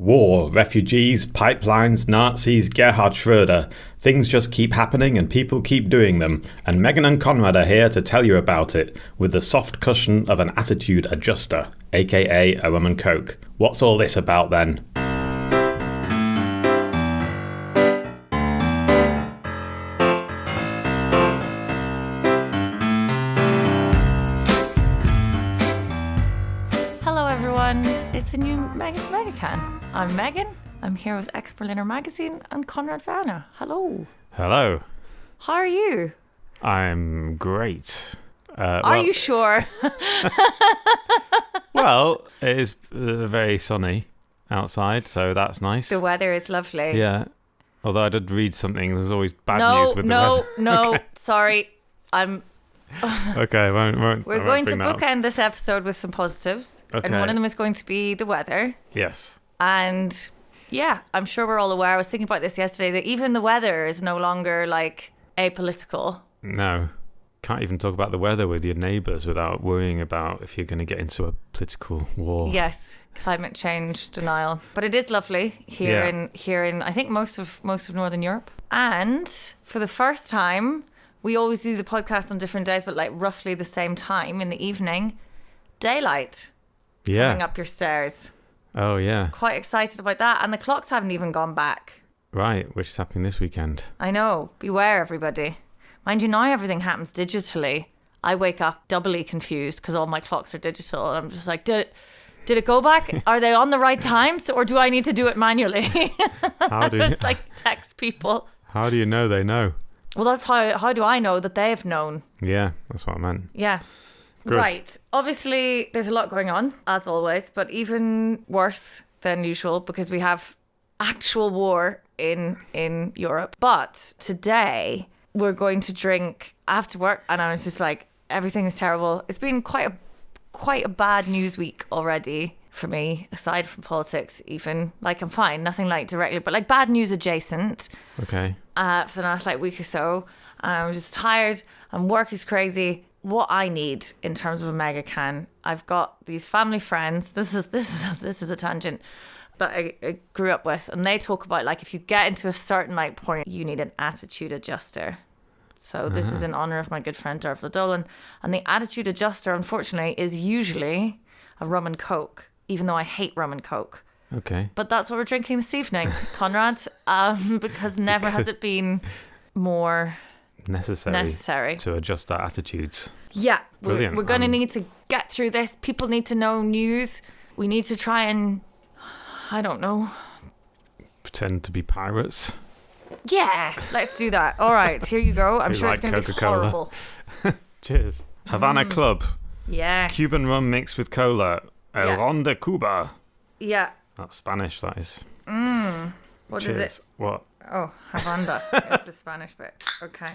War, refugees, pipelines, Nazis, Gerhard Schröder. Things just keep happening and people keep doing them. And Megan and Konrad are here to tell you about it, with the soft cushion of an attitude adjuster, aka a Rum and Coke. What's all this about then? Hello everyone, it's a new Megacan. I'm Megan. I'm here with ex-Berliner Magazine and Konrad Werner. Hello. Hello. How are you? I'm great. Are you sure? Well, it is very sunny outside, so that's nice. The weather is lovely. Yeah. Although I did read something, there's always bad news with the weather. No, Okay. sorry. Okay, We're going to bookend this episode with some positives. Okay. And one of them is going to be the weather. Yes. And yeah, I'm sure we're all aware. I was thinking about this yesterday, that even the weather is no longer like apolitical. No. Can't even talk about the weather with your neighbours without worrying about if you're going to get into a political war. Yes, climate change denial. But it is lovely here in I think most of Northern Europe. And for the first time, we always do the podcast on different days, but like roughly the same time in the evening. Daylight coming up your stairs. Oh, yeah. Quite excited about that. And the clocks haven't even gone back. Right, which is happening this weekend. I know. Beware, everybody. Mind you, now everything happens digitally. I wake up doubly confused because all my clocks are digital. And I'm just like, did it go back? Are they on the right times? Or do I need to do it manually? It's like text people. How do you know they know? Well, that's how do I know that they've known? Yeah, that's what I meant. Yeah. Good. Right. Obviously, there's a lot going on, as always, but even worse than usual because we have actual war in Europe. But today, we're going to drink after work, and I was just like, everything is terrible. It's been quite a bad news week already for me, aside from politics even. Like, I'm fine, nothing like directly, but like bad news adjacent. Okay. For the last like week or so. I'm just tired and work is crazy. What I need in terms of a Megacan, I've got these family friends. This is a tangent that I grew up with, and they talk about like if you get into a certain like point, you need an attitude adjuster. So this is in honor of my good friend Dervla Dolan, and the attitude adjuster, unfortunately, is usually a Rum and Coke, even though I hate Rum and Coke. Okay. But that's what we're drinking this evening, Konrad, because never has it been more necessary to adjust our attitudes. Yeah, Brilliant. we're going to need to get through this. People need to know news. We need to try and, I don't know. Pretend to be pirates. Yeah, let's do that. All right, here you go. I'm sure like it's going to be Coca-Cola. horrible. Cheers. Havana Club. Yes. Cuban rum mixed with cola. El Ron de Cuba. Yeah. That's Spanish, that is. What Cheers. is it? What? Oh, Havana is the Spanish bit. Okay.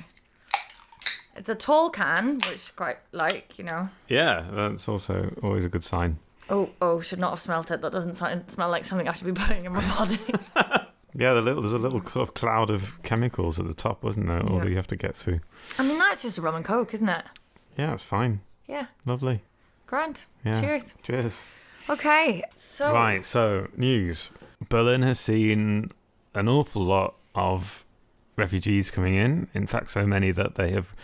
It's a tall can, which I quite like, you know. Yeah, that's also always a good sign. Oh, should not have smelt it. That doesn't smell like something I should be putting in my body. Yeah, there's a little sort of cloud of chemicals at the top, wasn't there? All that you have to get through. I mean, that's just a Rum and Coke, isn't it? Yeah, it's fine. Yeah. Lovely. Grand. Yeah. Cheers. Cheers. Okay, so... Right, so news. Berlin has seen an awful lot of refugees coming in. In fact, so many that they have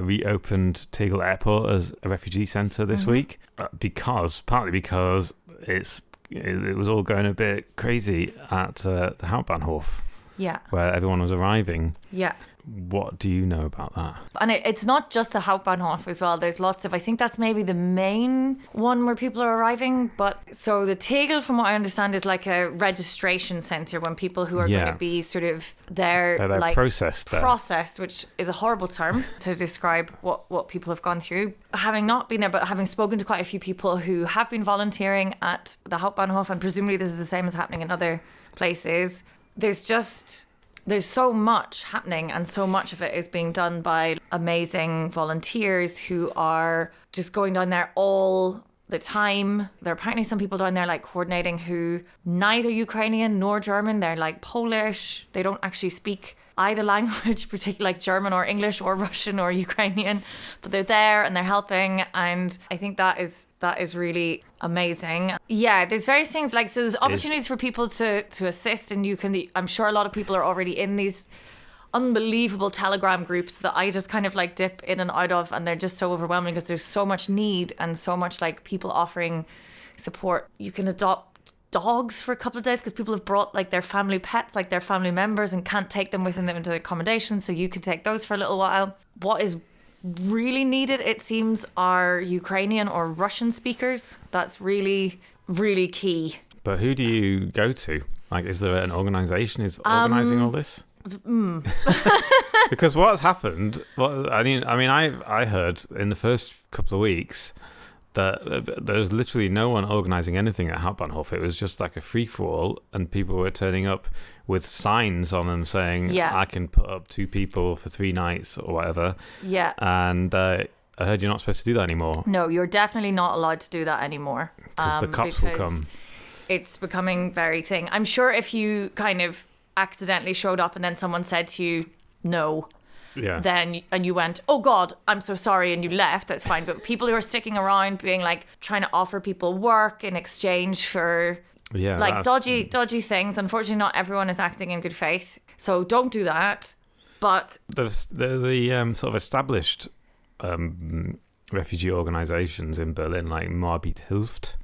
reopened Tegel Airport as a refugee centre this week. Partly because it was all going a bit crazy at the Hauptbahnhof. Yeah. Where everyone was arriving. Yeah. What do you know about that? And it's not just the Hauptbahnhof as well. There's lots of, I think that's maybe the main one where people are arriving. But so the Tegel, from what I understand, is like a registration centre when people who are going to be sort of they're like processed, which is a horrible term to describe what people have gone through. Having not been there, but having spoken to quite a few people who have been volunteering at the Hauptbahnhof, and presumably this is the same as happening in other places, there's so much happening, and so much of it is being done by amazing volunteers who are just going down there all the time. There are apparently some people down there like coordinating who neither Ukrainian nor German. They're like Polish. They don't actually speak either language, particularly like German or English or Russian or Ukrainian, but they're there and they're helping. And I think that is really amazing. Yeah, there's various things like, so there's opportunities for people to assist, and I'm sure a lot of people are already in these unbelievable Telegram groups that I just kind of like dip in and out of, and they're just so overwhelming because there's so much need and so much like people offering support. You can adopt dogs for a couple of days because people have brought like their family pets, like their family members, and can't take them with them into accommodation, so you can take those for a little while. What is really needed, it seems, are Ukrainian or Russian speakers. That's really, really key. But who do you go to? Like, is there an organization is organizing all this? Because what's happened, I heard in the first couple of weeks that there was literally no one organising anything at Hauptbahnhof. It was just like a free-for-all, and people were turning up with signs on them saying, I can put up 2 people for 3 nights or whatever. Yeah. And I heard you're not supposed to do that anymore. No, you're definitely not allowed to do that anymore. Because the cops will come. It's becoming very thing. I'm sure if you kind of accidentally showed up and then someone said to you, no, then and you went, oh God, I'm so sorry, and you left, that's fine. But people who are sticking around being like trying to offer people work in exchange for like dodgy things, unfortunately not everyone is acting in good faith, so don't do that. But the sort of established refugee organizations in Berlin, like Moabit Hilft,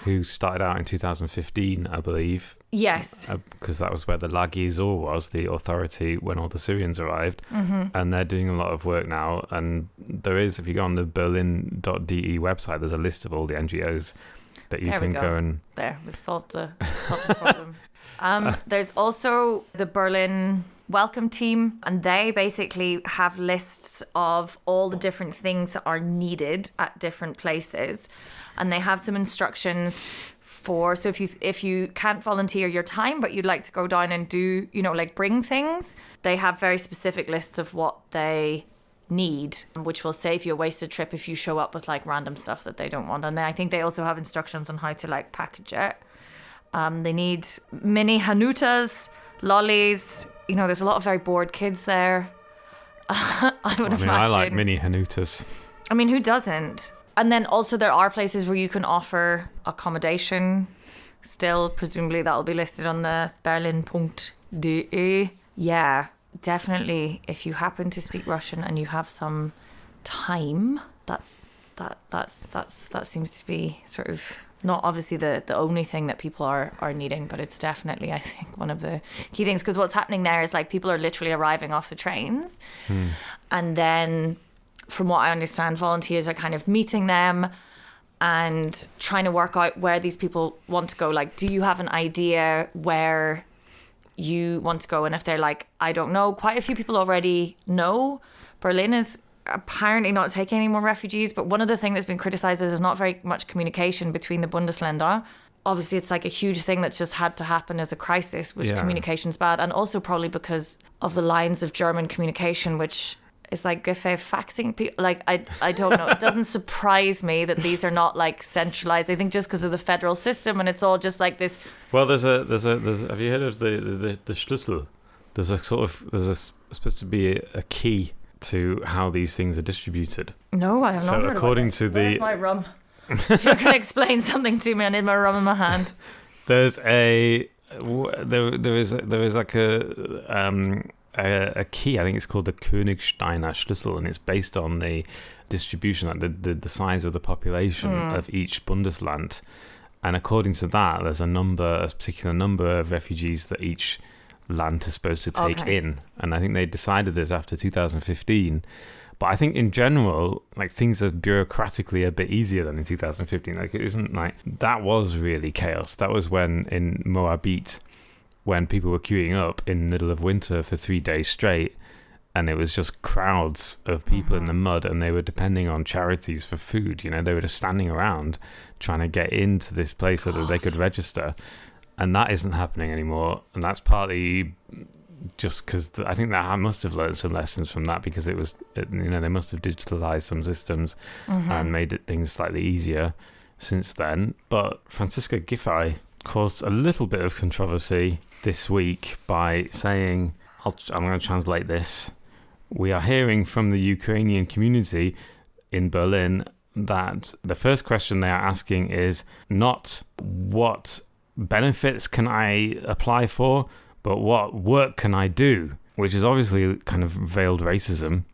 who started out in 2015, I believe. Yes. Because that was where the Lagizor was, the authority when all the Syrians arrived. Mm-hmm. And they're doing a lot of work now. And there is, if you go on the berlin.de website, there's a list of all the NGOs that you can go and... There, we've solved the problem. There's also the Berlin Welcome Team, and they basically have lists of all the different things that are needed at different places. And they have some instructions for, so if you can't volunteer your time, but you'd like to go down and do, like bring things, they have very specific lists of what they need, which will save you a wasted trip if you show up with like random stuff that they don't want. And I think they also have instructions on how to like package it. They need mini hanutas, lollies. There's a lot of very bored kids there. I would imagine. I like mini hanutas. I mean, who doesn't? And then also there are places where you can offer accommodation. Still, presumably that'll be listed on the berlin.de. Yeah, definitely. If you happen to speak Russian and you have some time, that seems to be sort of not obviously the only thing that people are needing, but it's definitely, I think, one of the key things. Because what's happening there is like people are literally arriving off the trains, and then, from what I understand, volunteers are kind of meeting them and trying to work out where these people want to go. Like, do you have an idea where you want to go? And if they're like, I don't know, quite a few people already know. Berlin is apparently not taking any more refugees, but one of the things that's been criticised is there's not very much communication between the Bundesländer. Obviously, it's like a huge thing that's just had to happen as a crisis, which communication's bad. And also probably because of the lines of German communication, which... It's like faxing people. Like, I don't know. It doesn't surprise me that these are not like centralized. I think just because of the federal system, and it's all just like this. Well, there's have you heard of the Schlüssel? There's supposed to be a key to how these things are distributed. No, I have not heard according about to Where's my rum? If you're going to explain something to me, I need my rum in my hand. There's there is like a key, I think it's called the Königsteiner Schlüssel, and it's based on the distribution, like the size of the population of each Bundesland. And according to that, there's a particular number of refugees that each land is supposed to take in. And I think they decided this after 2015. But I think in general, like, things are bureaucratically a bit easier than in 2015. Like, it isn't like, that was really chaos. That was when in Moabit, when people were queuing up in the middle of winter for 3 days straight, and it was just crowds of people in the mud, and they were depending on charities for food. They were just standing around trying to get into this place so that they could register. And that isn't happening anymore. And that's partly just because I think that I must have learned some lessons from that, because it was, they must have digitalized some systems and made things slightly easier since then. But Franziska Giffey caused a little bit of controversy this week by saying I'm going to translate this. We are hearing from the Ukrainian community in Berlin that the first question they are asking is not what benefits can I apply for, but what work can I do, which is obviously kind of veiled racism.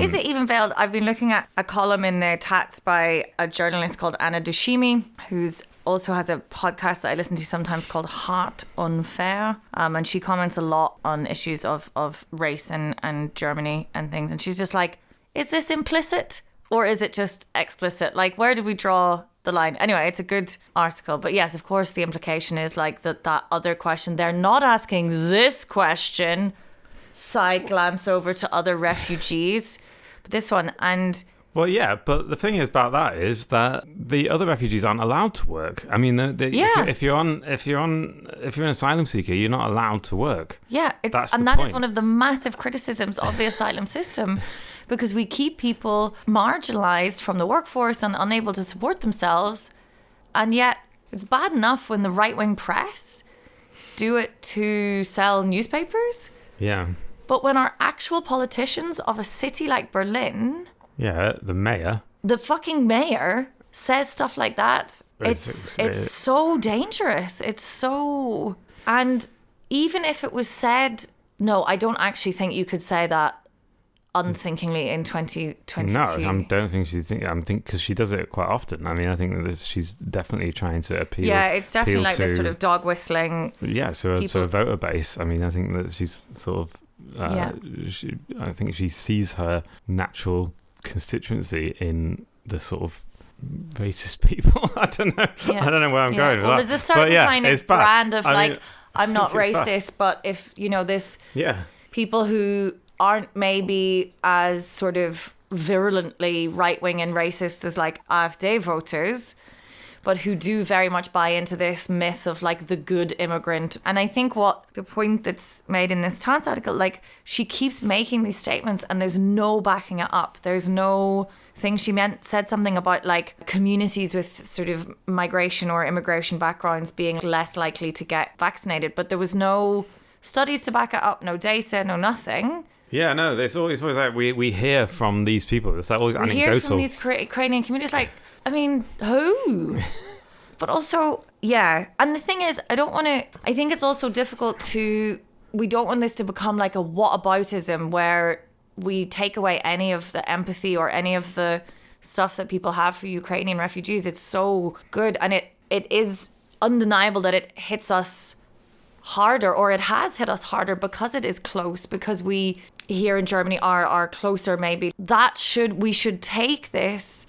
Is it even veiled? I've been looking at a column in the Tats by a journalist called Anna Dushimi, who's also has a podcast that I listen to sometimes called Heart Unfair. And she comments a lot on issues of race and Germany and things. And she's just like, is this implicit or is it just explicit? Like, where do we draw the line? Anyway, it's a good article. But yes, of course, the implication is like that other question. They're not asking this question. Side glance over to other refugees, but this one and well, yeah, but the thing about that is that the other refugees aren't allowed to work. I mean, if you're an asylum seeker, you're not allowed to work. Yeah, that is one of the massive criticisms of the asylum system, because we keep people marginalized from the workforce and unable to support themselves, and yet it's bad enough when the right-wing press do it to sell newspapers. Yeah. But when our actual politicians of a city like Berlin... Yeah, the fucking mayor says stuff like that. It's so dangerous. It's so... And even if it was said... No, I don't actually think you could say that unthinkingly in 2022. No, I don't think she thinks... I think because she does it quite often. I mean, I think that she's definitely trying to appeal. Yeah, it's definitely like this sort of dog whistling. Yeah, so a voter base. I mean, I think that she's sort of... I think she sees her natural constituency in the sort of racist people. I don't know. Yeah. I don't know where I'm going with that. There's a certain kind of brand of I'm not racist, but if, this... Yeah. People who aren't maybe as sort of virulently right-wing and racist as like AfD voters, but who do very much buy into this myth of like the good immigrant. And I think what the point that's made in this Tans article, like she keeps making these statements and there's no backing it up. There's no thing she said something about like communities with sort of migration or immigration backgrounds being less likely to get vaccinated. But there was no studies to back it up, no data, no nothing. Yeah, no, there's always like we hear from these people. It's like always anecdotal. We hear from these Ukrainian communities like, I mean, who? But also, yeah. And the thing is, I think it's also difficult we don't want this to become like a whataboutism where we take away any of the empathy or any of the stuff that people have for Ukrainian refugees. It's so good. And it is undeniable that it hits us harder, or it has hit us harder because it is close, because we here in Germany are closer maybe. We should take this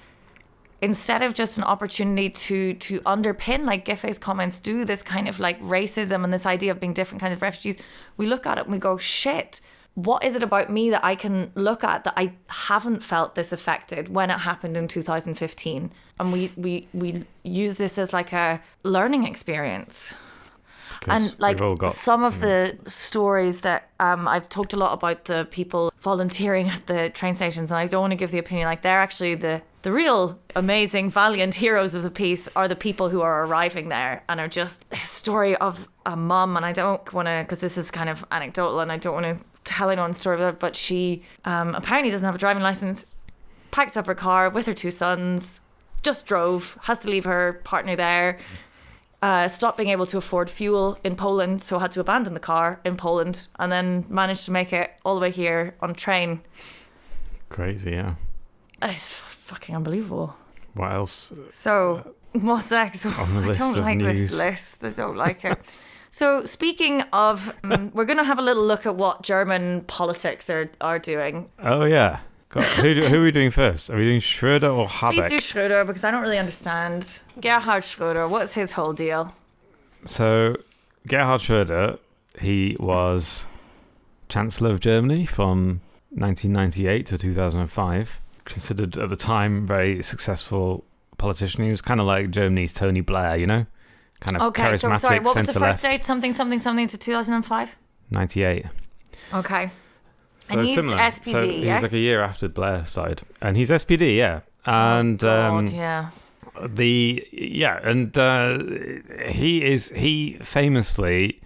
instead of just an opportunity to underpin, like Giffey's comments do, this kind of like racism and this idea of being different kinds of refugees. We look at it and we go, shit, what is it about me that I can look at that I haven't felt this affected when it happened in 2015? And we use this as like a learning experience. And like some of the stories that I've talked a lot about the people volunteering at the train stations, and I don't want to give the opinion like they're actually the real amazing, valiant heroes of the piece are the people who are arriving there and are just a story of a mum. And I don't want to, because this is kind of anecdotal and I don't want to tell anyone's story, but she apparently doesn't have a driving license, packed up her car with her 2 sons, just drove, has to leave her partner there. Stopped being able to afford fuel in Poland, so had to abandon the car in Poland, and then managed to make it all the way here on a train. Crazy, yeah. It's fucking unbelievable. What else? So, what's next? On the list I don't like news. this list. I don't like it. So, speaking of, we're going to have a little look at what German politics are doing. Oh, yeah. God, who are we doing first? Are we doing Schroeder or Habeck? Please do Schroeder, because I don't really understand. Gerhard Schröder, what's his whole deal? So, Gerhard Schröder, he was Chancellor of Germany from 1998 to 2005. Considered at the time very successful politician. He was kind of like Germany's Tony Blair, kind of charismatic, so sorry, what was the first centre-left. date? Something to 2005? 98. Okay. So and he's similar. SPD, so yes? he's like a year after Blair side, and he's SPD, yeah. And yeah. He famously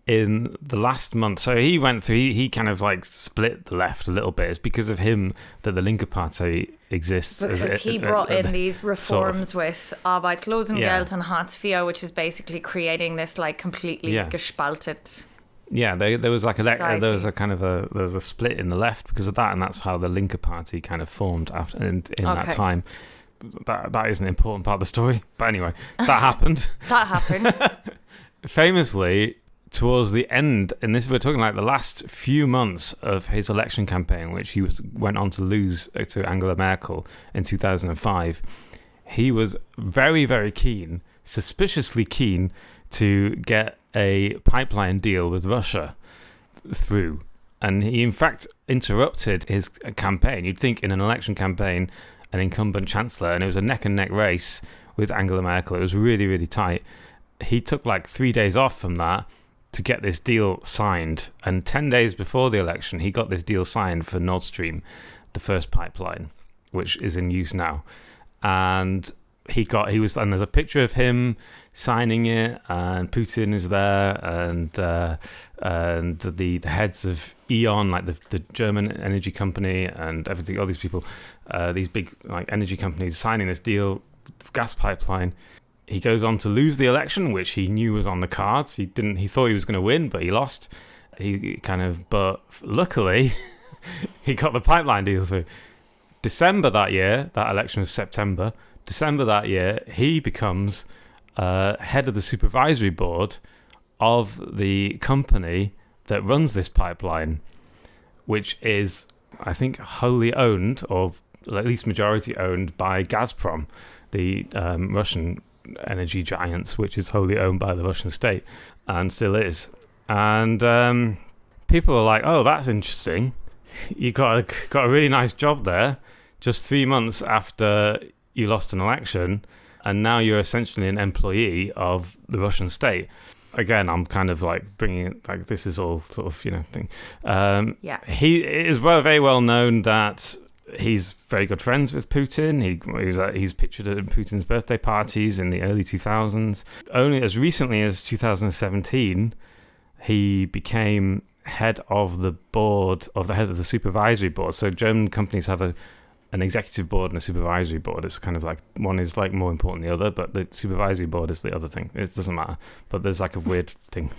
in the last month. So he went through, he kind of like split the left a little bit. It's because of him that the Linke Party exists. Because he brought in these reforms sort of, with Arbeitslosengeld and Hartz IV, which is basically creating this like completely gespalted. Yeah, there was like there was a split in the left because of that, and that's how the Linke Party kind of formed after in that time. That is an important part of the story, but anyway, that happened. That happened. Famously, towards the end, and this we're talking like the last few months of his election campaign, which he went on to lose to Angela Merkel in 2005, he was very, very keen, suspiciously keen, to get a pipeline deal with Russia through. And he, in fact, interrupted his campaign. You'd think in an election campaign, an incumbent chancellor, and it was a neck-and-neck race with Angela Merkel. It was really, really tight. He took like 3 days off from that to get this deal signed. And 10 days before the election, he got this deal signed for Nord Stream, the first pipeline, which is in use now. And and there's a picture of him signing it, and Putin is there, and the heads of E.ON, like the German energy company, and everything, all these people, these big like energy companies signing this deal, gas pipeline. He goes on to lose the election, which he knew was on the cards. He thought he was going to win, but he lost. But luckily, he got the pipeline deal through. December that year, that election was September. December that year, he becomes head of the supervisory board of the company that runs this pipeline, which is, I think, wholly owned, or at least majority owned, by Gazprom, the Russian energy giants, which is wholly owned by the Russian state and still is. And people are like, "Oh, that's interesting. You got a really nice job there, just 3 months after you lost an election, and now you're essentially an employee of the Russian state." Again, I'm kind of like bringing it like this is all sort of thing. He is very well known that he's very good friends with Putin. He's pictured at Putin's birthday parties in the early 2000s. Only as recently as 2017, he became head of the head of the supervisory board. So German companies have an executive board and a supervisory board. It's kind of like one is like more important than the other, but the supervisory board is the other thing. It doesn't matter, but there's like a weird thing.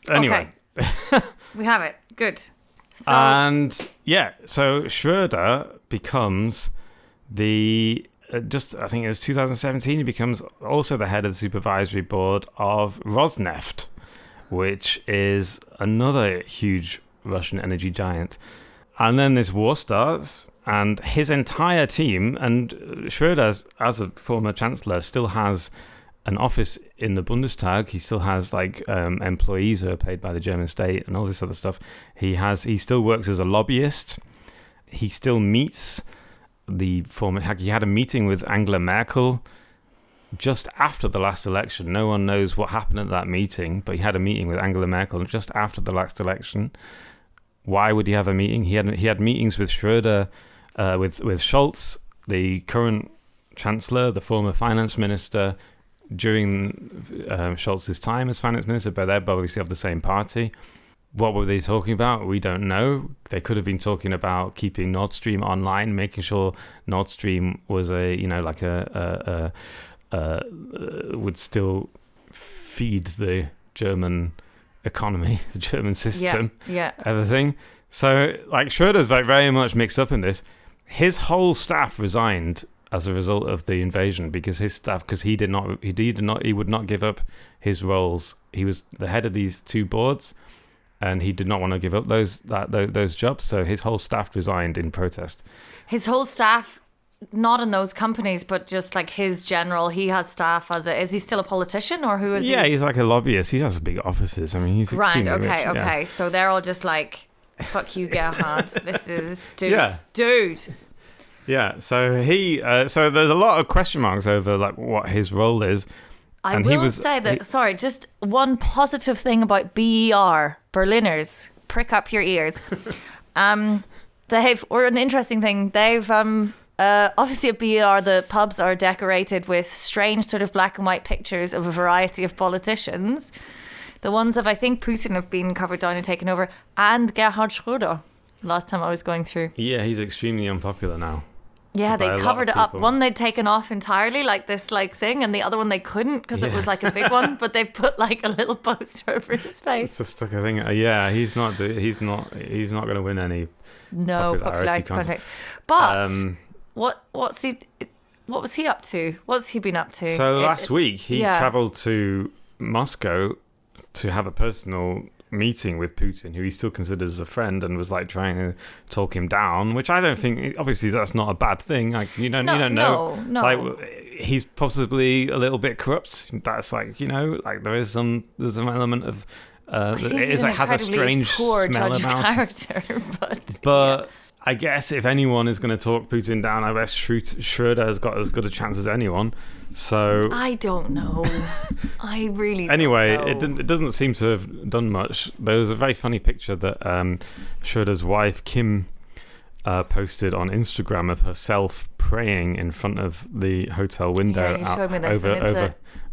Anyway. Okay. We have it. Good. So Schroeder becomes I think it was 2017, he becomes also the head of the supervisory board of Rosneft, which is another huge Russian energy giant. And then this war starts, and his entire team, and Schröder, as a former chancellor, still has an office in the Bundestag. He still has like employees who are paid by the German state and all this other stuff. He still works as a lobbyist. He still meets he had a meeting with Angela Merkel just after the last election. No one knows what happened at that meeting, but he had a meeting with Angela Merkel just after the last election. Why would he have a meeting? He had meetings with Schroeder, with Scholz, the current chancellor, the former finance minister, during Scholz's time as finance minister, but they're obviously of the same party. What were they talking about? We don't know. They could have been talking about keeping Nord Stream online, making sure Nord Stream was would still feed the German economy, the German system, everything. So like Schroeder's very much mixed up in this. His whole staff resigned as a result of the invasion because he would not give up his roles. He was the head of these two boards, and he did not want to give up those jobs. So his whole staff resigned in protest. His whole staff, not in those companies, but just like his general, he has staff is he still a politician, or who is he? Yeah, he's like a lobbyist. He has big offices. I mean, he's grand. Okay, rich. Okay. So they're all just like, fuck you, Gerhard. This is dude. Yeah. So so there's a lot of question marks over like what his role is. I will say that. Sorry, just one positive thing about BER, Berliners. Prick up your ears. An interesting thing. They've obviously at BER, the pubs are decorated with strange sort of black and white pictures of a variety of politicians. The ones of, I think, Putin have been covered down and taken over, and Gerhard Schröder, last time I was going through. Yeah, he's extremely unpopular now. Yeah, they covered it up. One they'd taken off entirely, like this thing, and the other one they couldn't because it was like a big one. But they've put like a little poster over his face. It's just like a thing. Yeah, he's not going to win any popularity contest. But what was he up to? What's he been up to? So last week he travelled to Moscow to have a personal meeting with Putin, who he still considers a friend, and was like trying to talk him down, which I don't think, obviously that's not a bad thing. Like you don't know. Like he's possibly a little bit corrupt. That's like, like there's some element of it has a strange smell about character, but I guess if anyone is going to talk Putin down, I guess Schroeder has got as good a chance as anyone. So I don't know. I really anyway, don't know. It doesn't seem to have done much. There was a very funny picture that Schroeder's wife Kim posted on Instagram of herself praying in front of the hotel window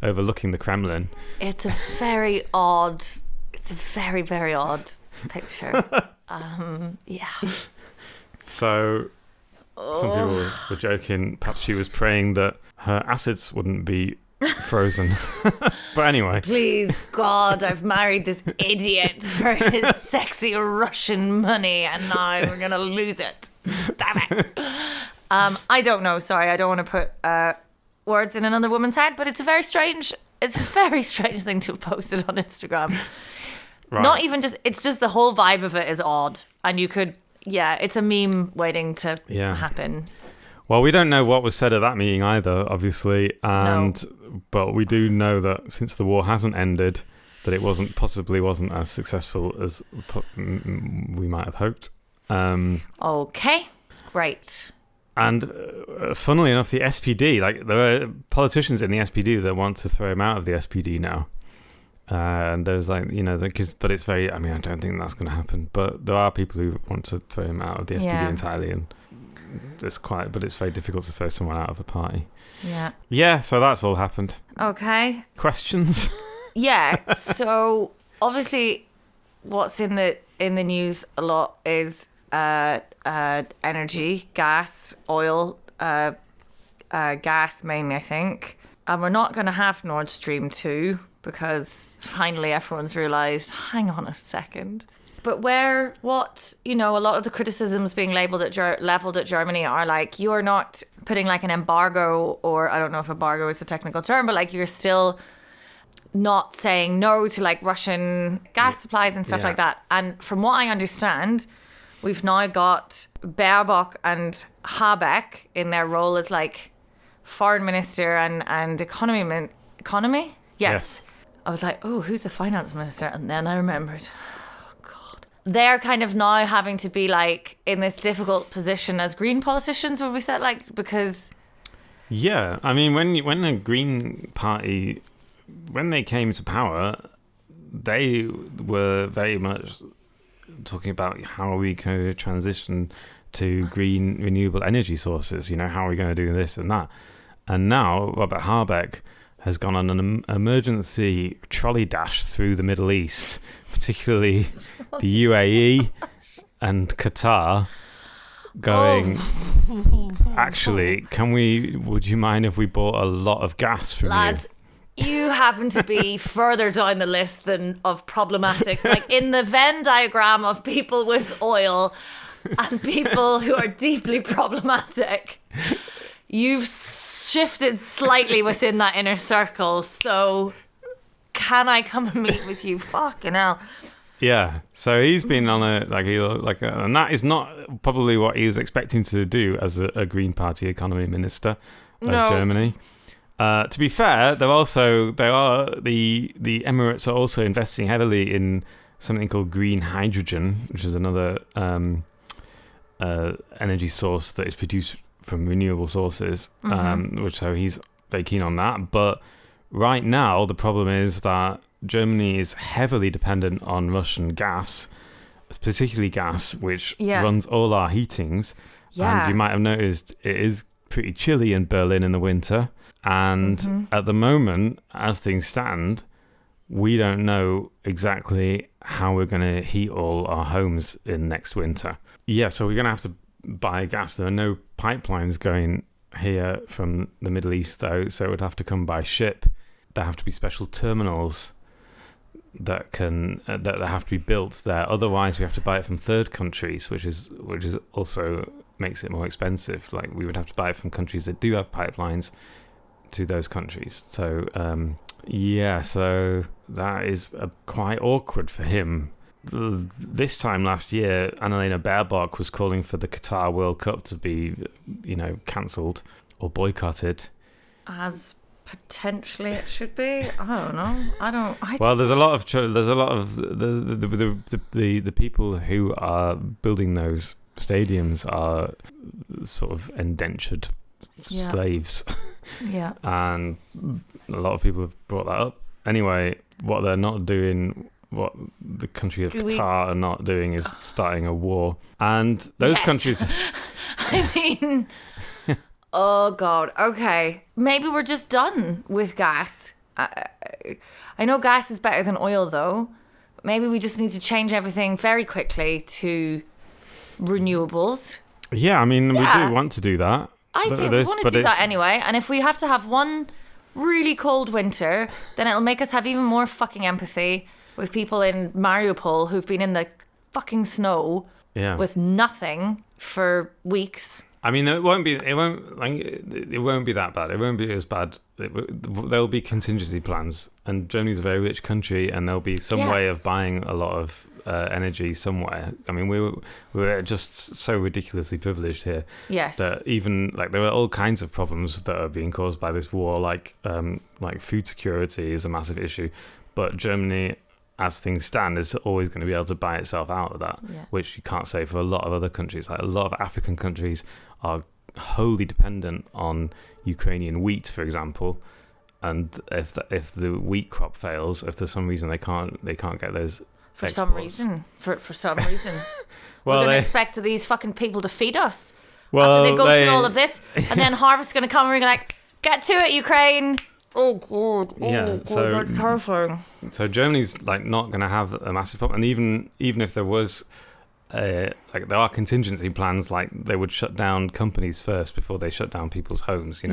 overlooking the Kremlin. It's a very odd. It's a very, very odd picture. Yeah. So some people were joking. Perhaps she was praying that her assets wouldn't be frozen. But anyway. Please, God, I've married this idiot for his sexy Russian money, and now we're going to lose it. Damn it. I don't know. Sorry, I don't want to put words in another woman's head, but it's a very strange thing to have posted on Instagram. Right. Not even just, it's just the whole vibe of it is odd. And you could, it's a meme waiting to happen. Well, we don't know what was said at that meeting either, obviously. But we do know that since the war hasn't ended, that it possibly wasn't as successful as we might have hoped. Okay, great. And funnily enough, the SPD, like there are politicians in the SPD that want to throw him out of the SPD now. And there's but it's very, I don't think that's going to happen. But there are people who want to throw him out of the SPD entirely, and it's very difficult to throw someone out of a party. Yeah. Yeah, so that's all happened. Okay. Questions? Yeah. So obviously, what's in the news a lot is energy, gas, oil, gas mainly, I think. And we're not going to have Nord Stream 2 because finally everyone's realised, hang on a second. But a lot of the criticisms being leveled at Germany are like, you're not putting like an embargo, or I don't know if embargo is the technical term, but like you're still not saying no to like Russian gas supplies and stuff like that. And from what I understand, we've now got Baerbock and Habeck in their role as like foreign minister and economy? Yes. I was like, oh, who's the finance minister? And then I remembered, oh God. They're kind of now having to be like in this difficult position as Green politicians, would we say, like, because... Yeah, I mean, when the Green Party, when they came to power, they were very much talking about how are we going to transition to green renewable energy sources, how are we going to do this and that. And now Robert Habeck has gone on an emergency trolley dash through the Middle East, particularly the UAE and Qatar, going, actually, would you mind if we bought a lot of gas from Lads, you happen to be further down the list of problematic, like in the Venn diagram of people with oil and people who are deeply problematic. You've shifted slightly within that inner circle, so can I come and meet with you? Fucking hell. Yeah, so he's been on and that is not probably what he was expecting to do as a Green Party economy minister of Germany. To be fair, the Emirates are also investing heavily in something called green hydrogen, which is another energy source that is produced from renewable sources, so he's very keen on that. But right now, the problem is that Germany is heavily dependent on Russian gas, particularly gas, which runs all our heatings. Yeah. And you might have noticed it is pretty chilly in Berlin in the winter. And at the moment, as things stand, we don't know exactly how we're going to heat all our homes in next winter. Yeah, so we're going to have to buy gas. There are no pipelines going here from the Middle East, though, so it would have to come by ship. There have to be special terminals that have to be built there. Otherwise, we have to buy it from third countries, which is also makes it more expensive. Like, we would have to buy it from countries that do have pipelines to those countries. So so that is quite awkward for him. This time last year, Annalena Baerbock was calling for the Qatar World Cup to be, cancelled or boycotted. As potentially it should be. I don't know. There's a lot of the people who are building those stadiums are sort of indentured slaves. Yeah. And a lot of people have brought that up. Anyway, what they're not doing, what the country of Qatar are not doing, is starting a war. And those countries... I mean... Oh, God. Okay. Maybe we're just done with gas. I know gas is better than oil, though. Maybe we just need to change everything very quickly to renewables. Yeah, I mean, we do want to do that. I think we want to do that anyway. And if we have to have one really cold winter, then it'll make us have even more fucking empathy with people in Mariupol who've been in the fucking snow with nothing for weeks. I mean, it won't be that bad. It won't be as bad. There'll be contingency plans, and Germany's a very rich country, and there'll be some way of buying a lot of energy somewhere. I mean, we're just so ridiculously privileged here. Yes. That even there are all kinds of problems that are being caused by this war, like food security is a massive issue, but Germany, as things stand, is always going to be able to buy itself out of that, which you can't say for a lot of other countries. Like, a lot of African countries are wholly dependent on Ukrainian wheat, for example, and if the wheat crop fails, if for some reason they can't get those for exports. for some reason well, we're going to expect these fucking people to feed us after they go through all of this, and then harvest's going to come and we're going to get to it, Ukraine. Oh God! God, that's terrifying. So Germany's not going to have a massive problem, and even if there was, there are contingency plans. They would shut down companies first before they shut down people's homes.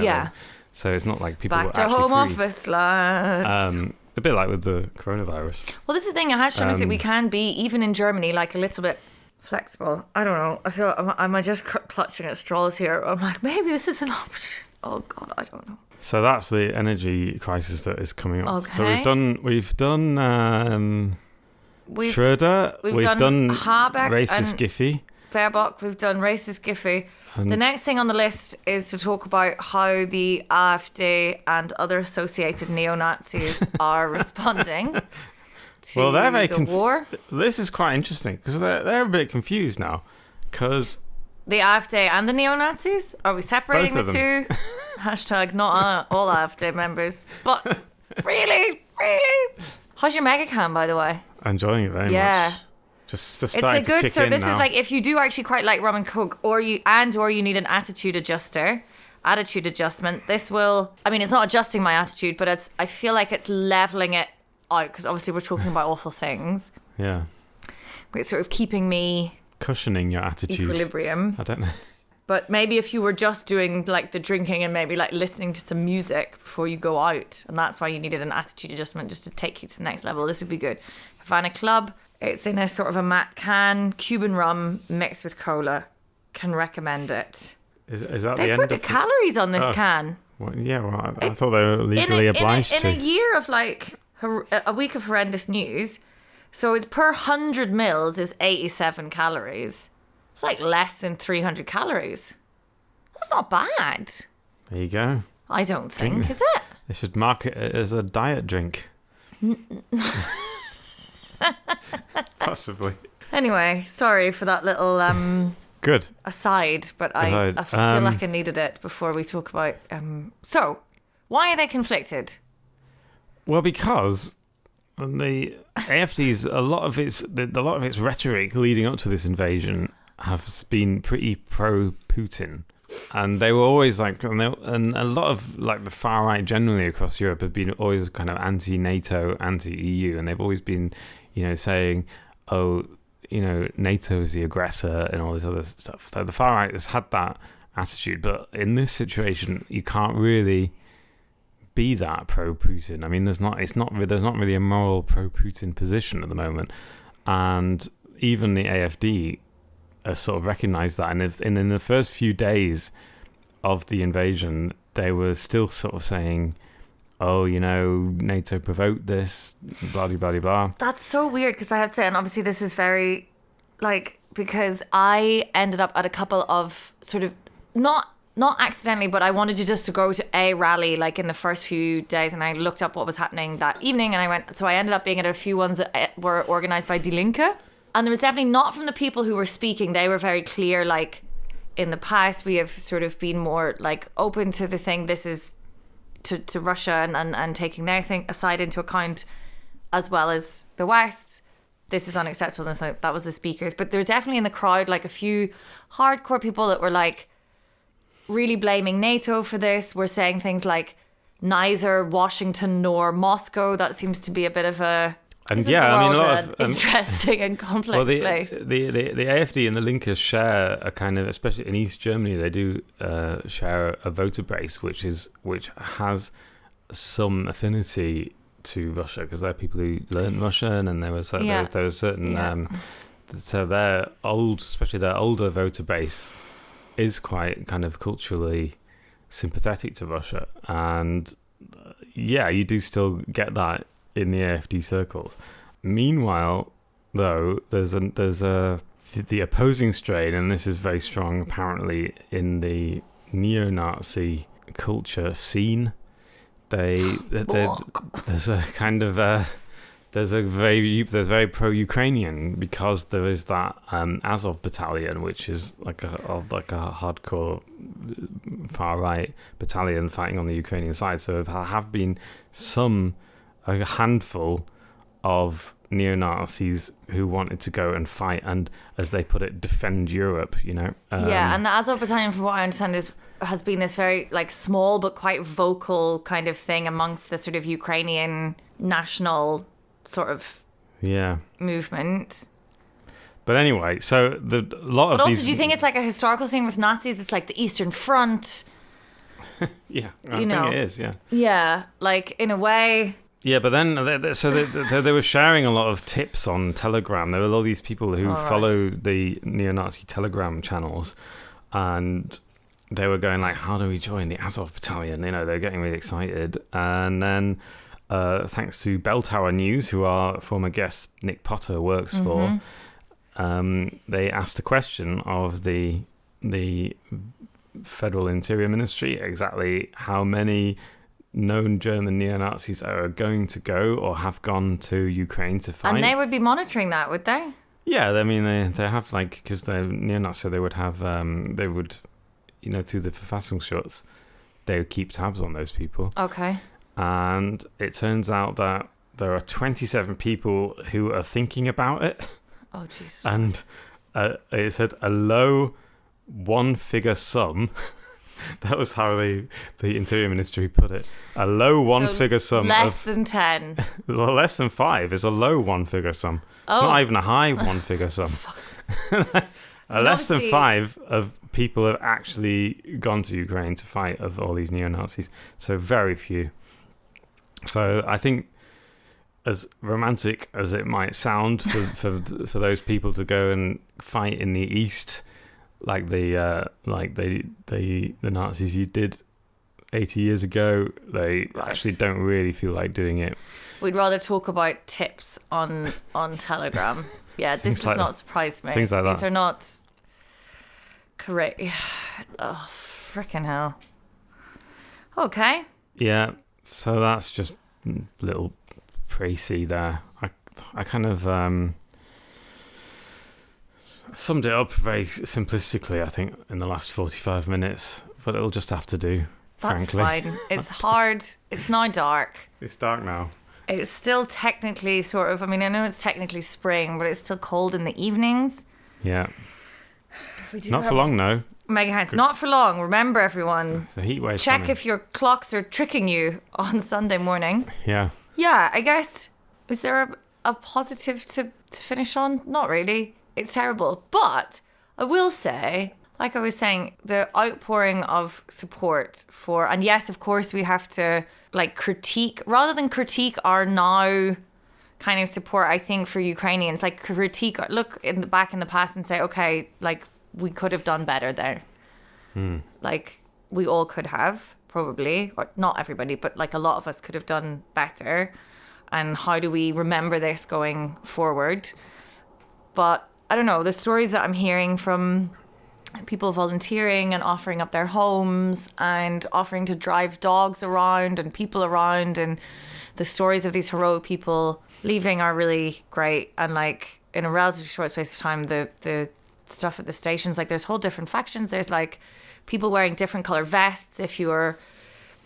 So it's not like people back will to actually home freeze. office, lads. A bit like with the coronavirus. Well, this is the thing. It has shown us that we can be, even in Germany, a little bit flexible. I don't know. I feel am I just clutching at straws here? I'm like, maybe this is an option. Oh God, I don't know. So that's the energy crisis that is coming up. Okay. So we've done Schroeder, we've done Habeck, racist Giffy, Baerbock, we've done racist Giffy. The next thing on the list is to talk about how the AfD and other associated neo-Nazis are responding to they're very the war. This is quite interesting because they're a bit confused now, because the AfD and the neo-Nazis? Are we separating the two? Hashtag not all AfD members. But really? How's your Megacan, by the way? Enjoying it very much. Just starting to kick in. So this now. is if you do actually quite like Rum and Coke, or you need an attitude adjustment. This will, I mean, it's not adjusting my attitude, but I feel like it's leveling it out, because obviously we're talking about awful things. Yeah. It's sort of keeping me cushioning your attitude. Equilibrium. I don't know. But maybe if you were just doing the drinking and maybe listening to some music before you go out, and that's why you needed an attitude adjustment just to take you to the next level, this would be good. Havana Club, it's in a sort of a matte can, Cuban rum mixed with cola. Can recommend it. Is that they the end put the calories on this can? Well, yeah, I thought they were legally obliged to. In a year of a week of horrendous news, so it's per 100 mils is 87 calories. It's less than 300 calories. That's not bad. There you go. I don't think, is it? They should market it as a diet drink. Possibly. Anyway, sorry for that little good aside, but I feel like I needed it before we talk about. So, why are they conflicted? Well, because the AfD's a lot of its rhetoric leading up to this invasion has been pretty pro-Putin. And they were always like, and a lot of like the far right generally across Europe have been always kind of anti-NATO, anti-EU, and they've always been, saying, oh, NATO is the aggressor and all this other stuff. So the far right has had that attitude, but in this situation, you can't really be that pro-Putin. I mean, there's not really a moral pro-Putin position at the moment, and even the AfD sort of recognised that. And in the first few days of the invasion, they were still sort of saying, oh, NATO provoked this, blah, blah, blah, blah. That's so weird, because I have to say, and obviously this is very, because I ended up at a couple of sort of, not accidentally, but I wanted to go to a rally, in the first few days, and I looked up what was happening that evening, and I ended up being at a few ones that were organised by Die Linke. And there was definitely not from the people who were speaking. They were very clear, in the past, we have sort of been more, open to the thing. This is to Russia and taking their thing aside into account, as well as the West. This is unacceptable. And so that was the speakers. But there were definitely in the crowd, a few hardcore people that were, really blaming NATO for this. Were saying things like, neither Washington nor Moscow. That seems to be a bit of a... And yeah, I mean, a lot of interesting and complex place. The AfD and the Linke share a kind of, especially in East Germany, they do share a voter base which has some affinity to Russia, because they're people who learned Russian, and there was certain so their especially their older voter base is quite kind of culturally sympathetic to Russia, and you do still get that in the AfD circles. Meanwhile, though, there's the opposing strain, and this is very strong apparently in the neo-Nazi culture scene. There's a kind of there's very pro-Ukrainian, because there is that Azov battalion, which is like a hardcore far right battalion fighting on the Ukrainian side. So there have been a handful of neo-Nazis who wanted to go and fight and, as they put it, defend Europe, and the Azov battalion, from what I understand, has been this very small but quite vocal kind of thing amongst the sort of Ukrainian national sort of movement. But anyway, so a lot of but also, these... do you think it's a historical thing with Nazis? It's the Eastern Front. Yeah, I think it is, yeah. Yeah, in a way... Yeah, but then, they were sharing a lot of tips on Telegram. There were all these people who follow the neo-Nazi Telegram channels, and they were going how do we join the Azov battalion? They're getting really excited. And then, thanks to Bell Tower News, who our former guest Nick Potter works for, they asked a question of the Federal Interior Ministry, exactly how many known German neo-Nazis are going to go or have gone to Ukraine to fight. And they would be monitoring that, would they? Yeah, I mean, they have, because they're neo-Nazis, so they would have, they would, through the Verfassungsschutz, they would keep tabs on those people. Okay. And it turns out that there are 27 people who are thinking about it. Oh, Jesus. And it said a low one-figure sum... That was how the Interior Ministry put it. A low one-figure sum. Less than 10. Well, less than 5 is a low one-figure sum. It's not even a high one-figure sum. Less than 5 of people have actually gone to Ukraine to fight, of all these neo-Nazis. So very few. So I think, as romantic as it might sound for those people to go and fight in the East, the Nazis you did 80 years ago, they actually don't really feel like doing it. We'd rather talk about tips on Telegram. Yeah, this does not surprise me. Things like that. These are not correct. Oh, frickin' hell. Okay. Yeah, so that's just a little précis there. I kind of summed it up very simplistically, I think, in the last 45 minutes, but it'll just have to do, frankly. That's fine. It's hard. It's now dark. It's dark now. It's still technically sort of, I mean, I know it's technically spring, but it's still cold in the evenings. Yeah. Not for long, though. Megacan, it's not for long. Remember, everyone. It's a heat wave. Check coming. if your clocks are tricking you on Sunday morning. Yeah. Yeah, I guess. Is there a positive to finish on? Not really. It's terrible. But I will say, like I was saying, the outpouring of support for, and yes, of course, we have to like critique, rather than critique our now kind of support, I think, for Ukrainians, like look back in the past and say, okay, like we could have done better there. Like we all could have, probably, or not everybody, but like a lot of us could have done better. And how do we remember this going forward? But I don't know, the stories that I'm hearing from people volunteering and offering up their homes and offering to drive dogs around and people around, and the stories of these heroic people leaving are really great. And like in a relatively short space of time, the stuff at the stations, like there's whole different factions. There's like people wearing different color vests if you're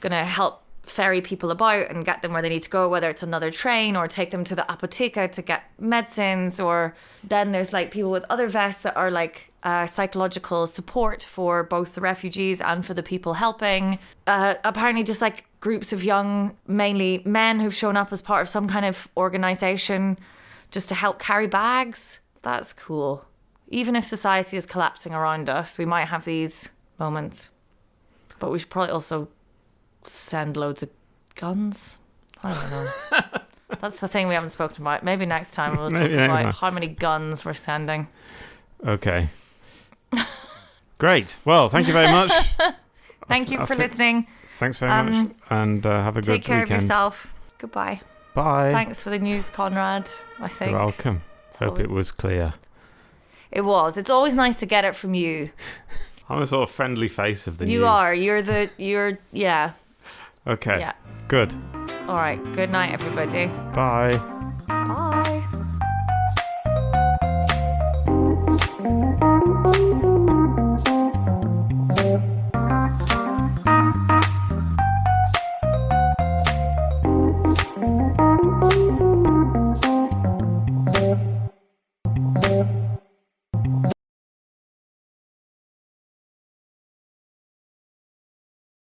gonna help ferry people about and get them where they need to go, whether it's another train or take them to the apotheca to get medicines. Or then there's like people with other vests that are like psychological support for both the refugees and for the people helping. Apparently just like groups of young, mainly men, who've shown up as part of some kind of organization just to help carry bags. That's cool. Even if society is collapsing around us, we might have these moments, but we should probably also send loads of guns. I don't know. That's the thing we haven't spoken about. Maybe next time we'll talk about how many guns we're sending. Okay. Great. Well, thank you very much. Thank you for listening. Thanks very much. And have a good weekend. Take care of yourself. Goodbye. Bye. Thanks for the news, Conrad, I think. You're welcome. Hope it was clear. It was. It's always nice to get it from you. I'm a sort of friendly face of the news. You are. Yeah. Okay. Yeah. Good. All right. Good night, everybody. Bye.